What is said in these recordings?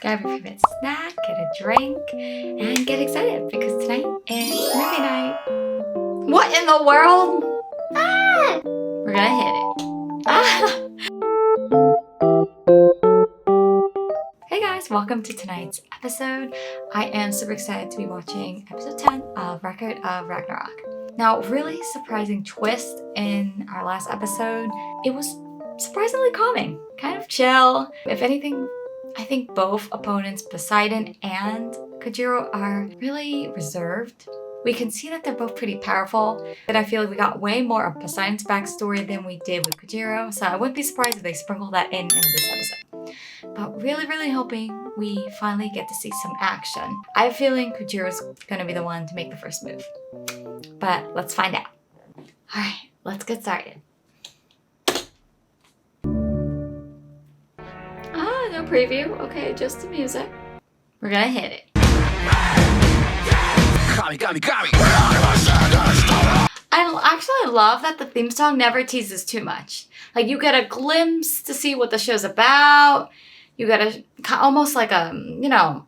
grab your favorite snack, get a drink, and get excited because tonight is movie night. What in the world? Ah! We're gonna hit it. Ah! Hey guys, welcome to tonight's episode. I am super excited to be watching episode 10 of Record of Ragnarok. Now, really surprising twist in our last episode. It was surprisingly calming, kind of chill. If anything, I think both opponents, Poseidon and Kojiro, are really reserved. We can see that they're both pretty powerful, but I feel like we got way more of Poseidon's backstory than we did with Kojiro, so I wouldn't be surprised if they sprinkle that in this episode. But really hoping we finally get to see some action. I have a feeling Kojiro's gonna be the one to make the first move. But let's find out. Alright, let's get started. Ah, no preview. Okay, just the music. We're gonna hit it. I love that the theme song never teases too much. Like, you get a glimpse to see what the show's about. You get almost like a,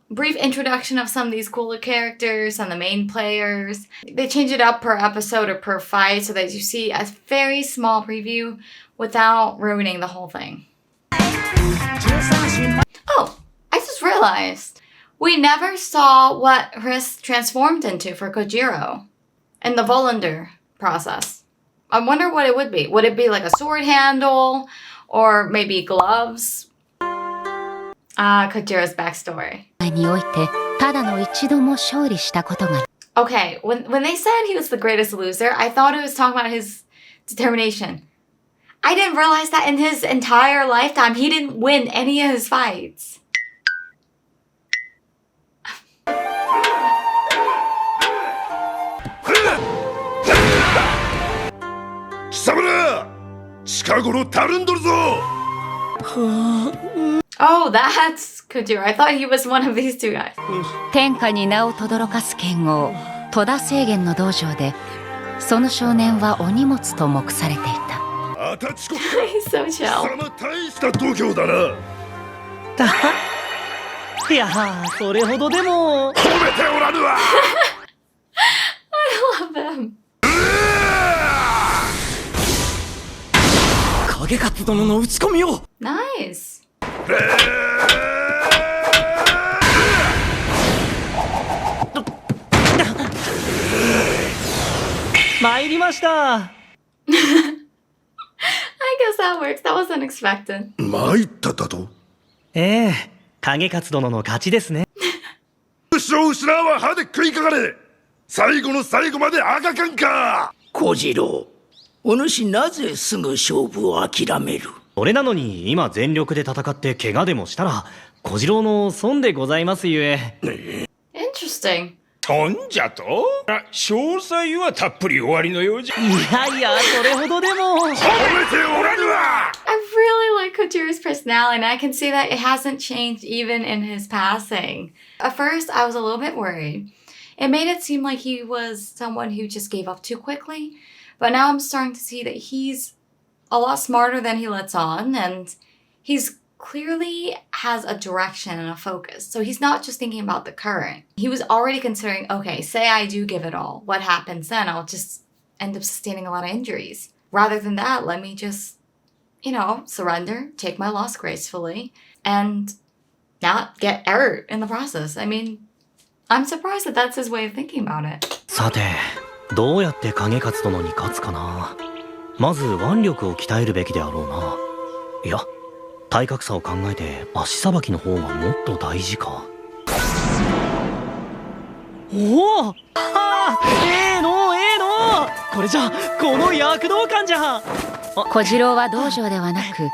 brief introduction of some of these cooler characters and the main players. They change it up per episode or per fight so that you see a very small preview without ruining the whole thing. Oh, I just realized. We never saw what Hris transformed into for Kojiro in the Volander process. I wonder what it would be. Would it be like a sword handle or maybe gloves? Kojiro's backstory. Okay, when they said he was the greatest loser, I thought it was talking about his determination. I didn't realize that in his entire lifetime, he didn't win any of his fights. Oh, that's Kojiro. I thought he was one of these two guys. 天下に名を轟かす剣王戸田清源の道場でその少年はお荷物と目されていた。He's so chill. いや、それほどでも。I love him. 影勝殿の打ち込みを。Nice. 参りました。I guess that works. That was unexpected. 参っただと。ええ、影勝殿の勝ちですね。勝失わ歯で食いかかれ。最後の最後まであがかんか。小次郎、お主なぜすぐ勝負を諦める？それなのに今全力で戦って怪我でもしたら小次郎の損でございますゆえ。Interesting. 損じゃと？詳細はたっぷり終わりのようじゃ。いやいや、それほどでも。褒めておらぬわ。I really like Kojiro's personality, and I can see that it hasn't changed even in his passing. At first, I was a little bit worried. It made it seem like he was someone who just gave up too quickly, but now I'm starting to see that he's a lot smarter than he lets on, and he's clearly has a direction and a focus. So he's not just thinking about the current. He was already considering, okay, say I do give it all. What happens then? I'll just end up sustaining a lot of injuries. Rather than that, let me just, surrender, take my loss gracefully, and not get hurt in the process. I mean, I'm surprised that that's his way of thinking about it. さて、どうやって影勝殿に勝つかな。まず腕力を鍛えるべきであろうな。いや、体格差を考えて足さばきの方がもっと大事か。おお、ええの。これじゃこの躍動感じゃ。小次郎は道場ではなく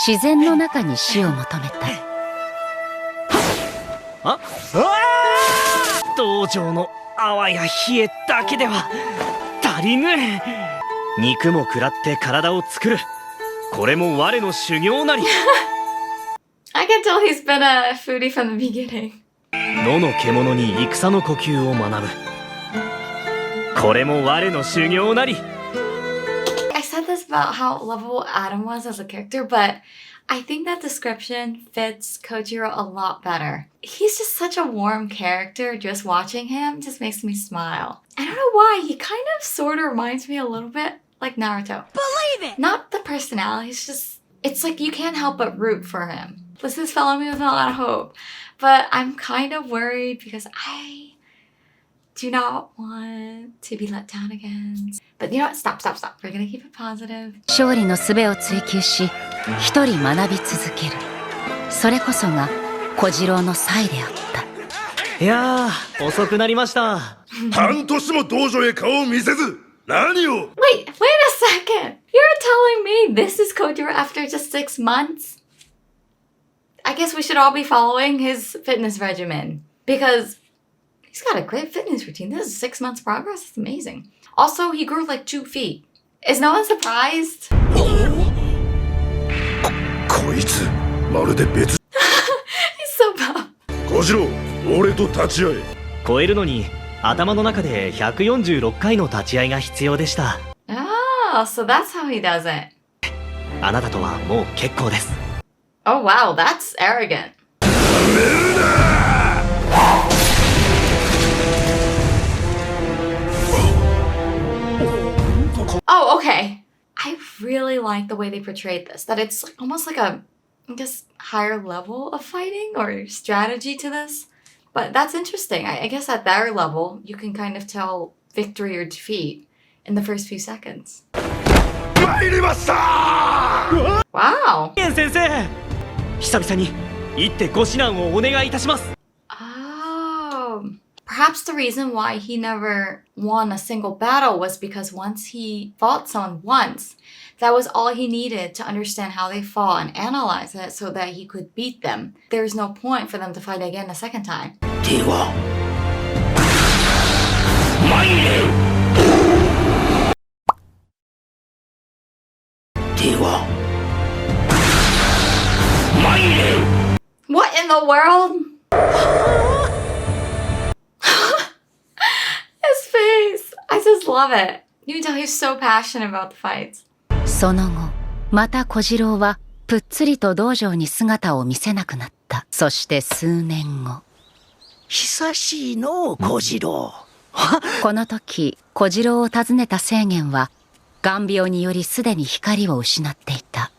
自然の中に死を求めた。道場の泡や冷えだけでは足りぬ。肉も食らって体を作る。これも我の修行なり。I can tell he's been a foodie from the beginning. 野の獣に戦の呼吸を学ぶ。これも我の修行なり。I said this about how lovable Adam was as a character, but I think that description fits Kojiro a lot better. He's just such a warm character. Just watching him just makes me smile. I don't know why. He kind of sort of reminds me a little bit like Naruto. Believe it! Not the personality. It's like you can't help but root for him. This is filling me with a lot of hope. But I'm kind of worried because I do not want to be let down again. But you know what? Stop. We're gonna keep it positive. 勝利の術を追求し、一人学び続ける。それこそが小次郎の才であった。いやー、遅くなりました。半年も道場へ顔を見せず、何を Wait a second! You're telling me this is Kojiro after just 6 months? I guess we should all be following his fitness regimen. Because he's got a great fitness routine. This is 6 months progress. It's amazing. Also, he grew like 2 feet. Is no one surprised? こいつ、まるで別 He's so buff. 小次郎、俺と立ち会え。超えるのに頭の中で146回の立ち会いが必要でした。Oh, so that's how he does it. あなたとはもう結構です。Oh wow, that's arrogant. Oh, okay. I really like the way they portrayed this. That it's like, almost like a, I guess, higher level of fighting or strategy to this. But that's interesting. I guess at their level, you can kind of tell victory or defeat in the first few seconds. 参りましたー Wow. 先生、久々に一手ご指南をお願いいたします。Oh. Perhaps the reason why he never won a single battle was because once he fought someone once, that was all he needed to understand how they fought and analyze it so that he could beat them. There's no point for them to fight again a second time. では参れでは参れ What in the world? His face. I just love it. You can tell he's so passionate about the fights. その後、また小次郎はぷっつりと道場に姿を見せなくなった。そして数年後。久しいの小次郎。この時、小次郎を訪ねた青年は、眼病によりすでに光を失っていた。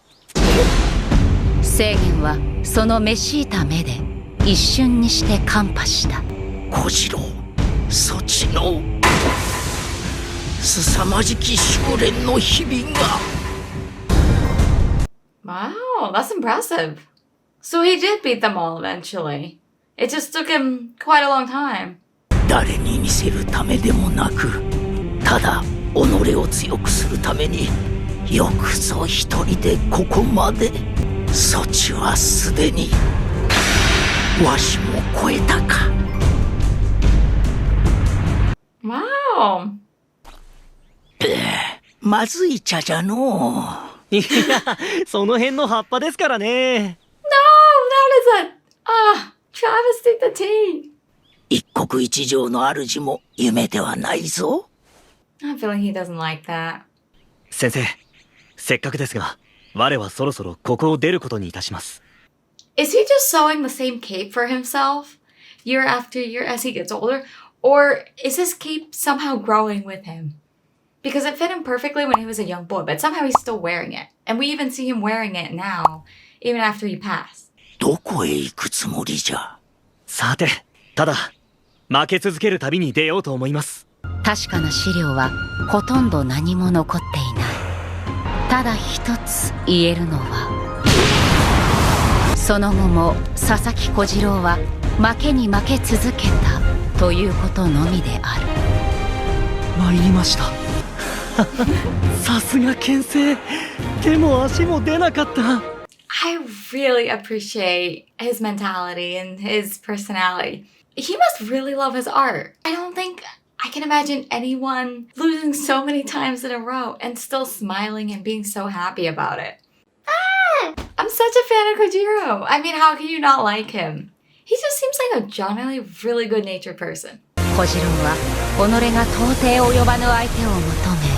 青年はそのめしいた目で一瞬にして看破した。小次郎、そちの凄まじき修練の日々が。Wow, that's impressive. So he did beat them all eventually. It just took him quite a long time. 誰に見せるためでもなく、ただ己を強くするためによくぞ一人でここまで。そちはすでにわしも超えたか。Wow. まずい茶じゃのう。いや、その辺の葉っぱですからね。No, that is a travesty to tea. 一国一城の主も夢ではないぞ。I'm feeling he doesn't like that. 先生、せっかくですが、我はそろそろここを出ることにいたします。Is he just sewing the same cape for himself year after year as he gets older? Or is his cape somehow growing with him? Because it fit him perfectly when he was a young boy, but somehow he's still wearing it. And we even see him wearing it now, even after he passed. どこへ行くつもりじゃ。さて、ただ、負け続ける旅に出ようと思います。確かな資料はほとんど何も残っていない。ただ一つ言えるのは、その後も佐々木小次郎は負けに負け続けたということのみである。参りました。さすが牽制。手も足も出なかった。I really appreciate his mentality and his personality. He must really love his art. I don't think I can imagine anyone losing so many times in a row and still smiling and being so happy about it. I'm such a fan of Kojiro. I mean, how can you not like him? He just seems like a generally really good-natured person. 小次郎は己が到底及ばぬ相手を求め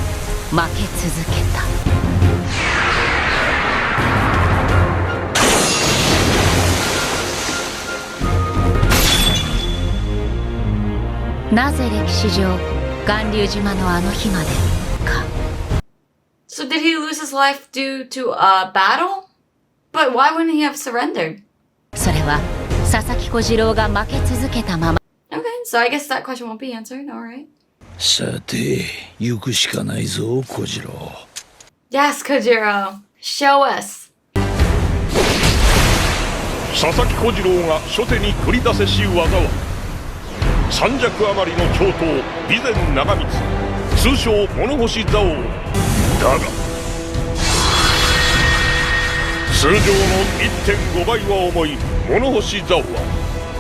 負け続けた。なぜ歴史上巌流島のあの日までか。 So did he lose his life due to a battle? But why wouldn't he have surrendered? それは佐々木小次郎が負け続けたまま。 Okay, so I guess that question won't be answered. Alright. さて行くしかないぞ小次郎。 Yes, Kojiro. Show us. 佐々木小次郎が初手に繰り出せし技は三尺余りの長刀備前長光、通称物干し竿だが、通常の 1.5 倍は重い物干し竿は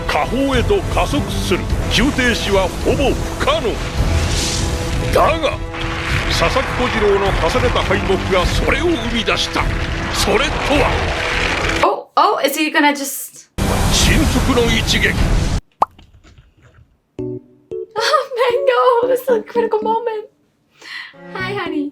下方へと加速する急停止はほぼ不可能だが、佐々木小次郎の重ねた敗北がそれを生み出した。それとは Oh, is he gonna just... 神速の一撃。 Oh, Mango! This is a critical moment. Hi, honey.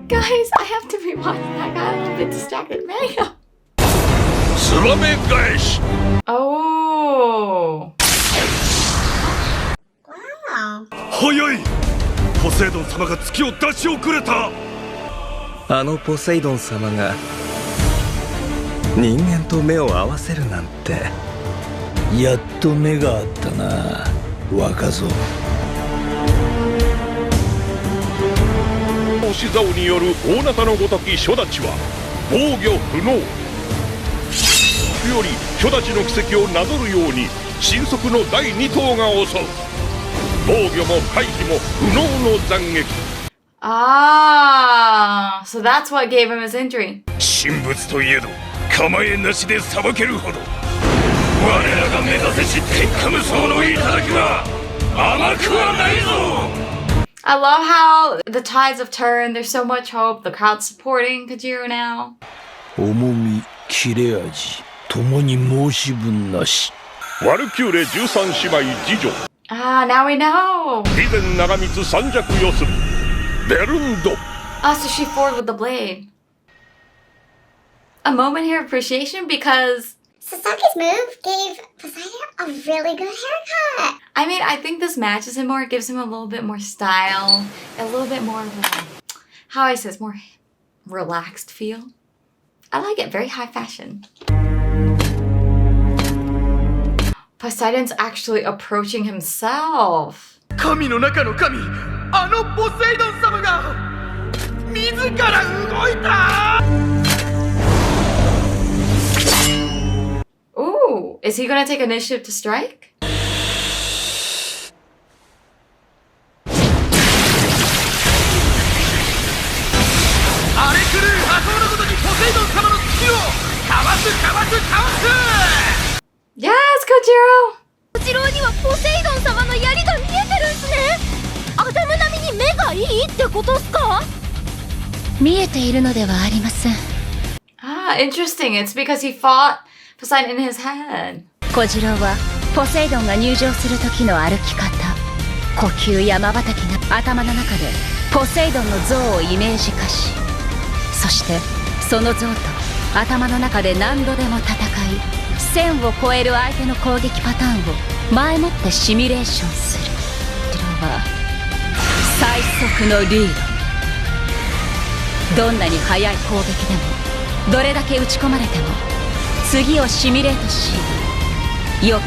Guys, I have to rewatch that. I got a little bit distracted. Mango! ツバメ返し。 Oh. 早い。ポセイドン様が月を出し遅れた。あのポセイドン様が人間と目を合わせるなんて。やっと目があったな若造。押し竿による大なたのごとき諸太刀は防御不能より諸太刀の奇跡をなぞるように神速の第2頭が襲う。防御も回避も不能の斬撃。 Ah, so that's what gave him his injury. 神仏といえど構えなしで裁けるほど我らが目指せし天下無双の頂は甘くはないぞ。 I love how the tides have turned. There's so much hope. The crowd's supporting Kojiro now. 重み切れ味ともに申し分なし。ワルキューレ13姉妹次女 Ah, now we know. 備前長光三尺四つベルンド。 Ah, so she forward with the blade. A moment here of appreciation because Sasaki's move gave Poseidon a really good haircut. I mean, I think this matches him more. It gives him a little bit more style, a little bit more of a, how I say, more relaxed feel. I like it. Very high fashion. Poseidon's actually approaching himself. 神の中の神、あのポセイドン様が自ら動いた。 Ooh, is he gonna take initiative to strike? 荒れ狂う波動のごとにポセイドン様のスキルをかわすかわすかわす。 Yes, Kojiro! 小次郎にはポセイドン様の槍が見えてるんすね。アダム並みに目がいいってことっすか？見えているのではありません。 Ah, interesting. It's because he fought Poseidon in his head. 小次郎はポセイドンが入場する時の歩き方、呼吸や瞬きが頭の中でポセイドンの像をイメージ化し、そしてその像と頭の中で何度でも戦い、1000を超える相手の攻撃パターンを前もってシミュレーションする。小次郎は最速のリード。どんなに速い攻撃でも、どれだけ打ち込まれても、次をシミュレートし、避ける。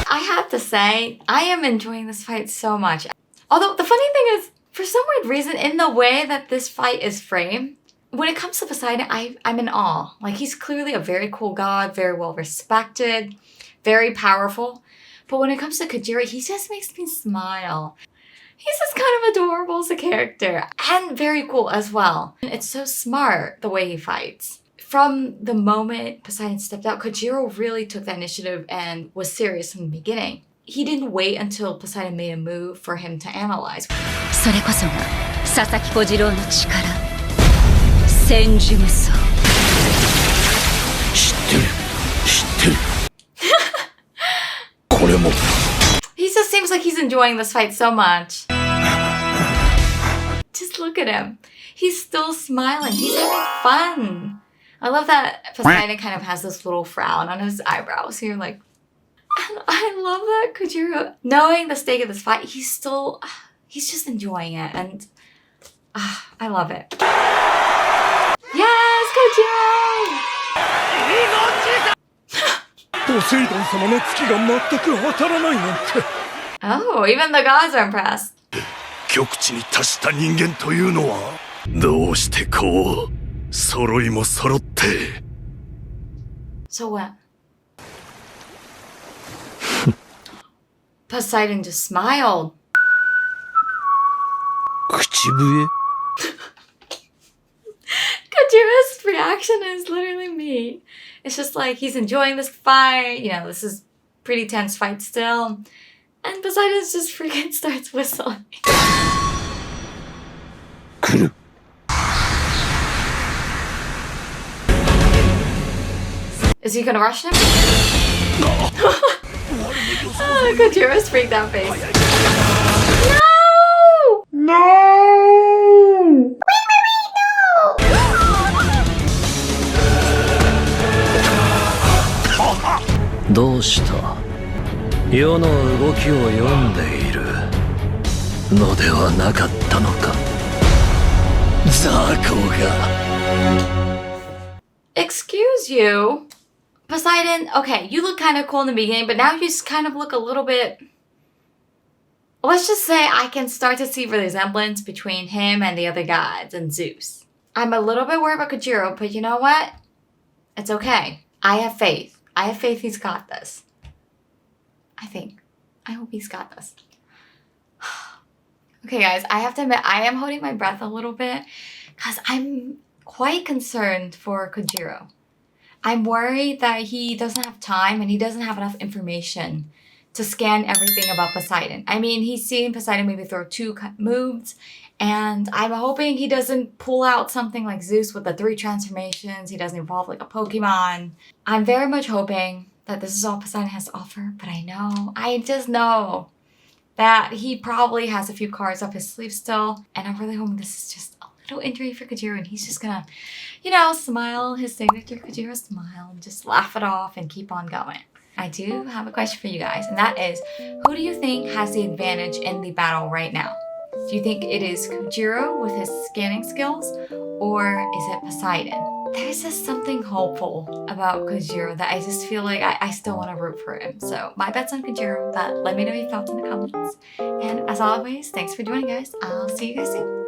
I have to say, I am enjoying this fight so much. Although the funny thing is, for some weird reason, in the way that this fight is framed, when it comes to Poseidon, I'm in awe. Like, he's clearly a very cool god, very well respected, very powerful. But when it comes to Kojiro, he just makes me smile. He's just kind of adorable as a character and very cool as well. And it's so smart the way he fights. From the moment Poseidon stepped out, Kojiro really took the initiative and was serious from the beginning. He didn't wait until Poseidon made a move for him to analyze. それこそが佐々木小次郎の力、千手無双。知ってる知ってるこれも He just seems like he's enjoying this fight so much. Just look at him. He's still smiling. He's having fun. I love that Poseidon kind of has this little frown on his eyebrows here, like, and I love that Kojiro, knowing the stake of this fight, he's just enjoying it, and I love it. Yes, Kojiro! ポセイドン様の月が全く当たらないなんて。 Oh, even the gods are impressed. 極地に達した人間というのはどうしてこう揃いも揃って。 So what? Poseidon just smiled. 口笛 Kojiro's reaction is literally me. It's just like he's enjoying this fight. You know, this is pretty tense fight still. And Poseidon just freaking starts whistling. 来る Is he gonna rush him? Oh, Kojiro's freaked out face. No! No! Wait, no! どうした世の動きを読んでいるのではなかったのか雑魚が Excuse you? Poseidon, okay, you look kind of cool in the beginning, but now you just kind of look a little bit... Let's just say I can start to see the resemblance between him and the other gods and Zeus. I'm a little bit worried about Kojiro, but you know what? It's okay. I have faith. I have faith he's got this. I think. I hope he's got this. Okay, guys, I have to admit, I am holding my breath a little bit because I'm quite concerned for Kojiro. I'm worried that he doesn't have time and he doesn't have enough information to scan everything about Poseidon. I mean, he's seen Poseidon maybe throw 2 moves, and I'm hoping he doesn't pull out something like Zeus with the 3 transformations. He doesn't evolve like a Pokemon. I'm very much hoping that this is all Poseidon has to offer, but I just know that he probably has a few cards up his sleeve still, and I'm really hoping this is just a little injury for Kojiro and he's just gonna, you know, smile his signature Kojiro smile and just laugh it off and keep on going. I do have a question for you guys, and that is, who do you think has the advantage in the battle right now? Do you think it is Kojiro with his scanning skills, or is it Poseidon? There's just something hopeful about Kojiro that I just feel like I still want to root for him. So my bet's on Kojiro, but let me know your thoughts in the comments. And as always, thanks for joining, guys. I'll see you guys soon.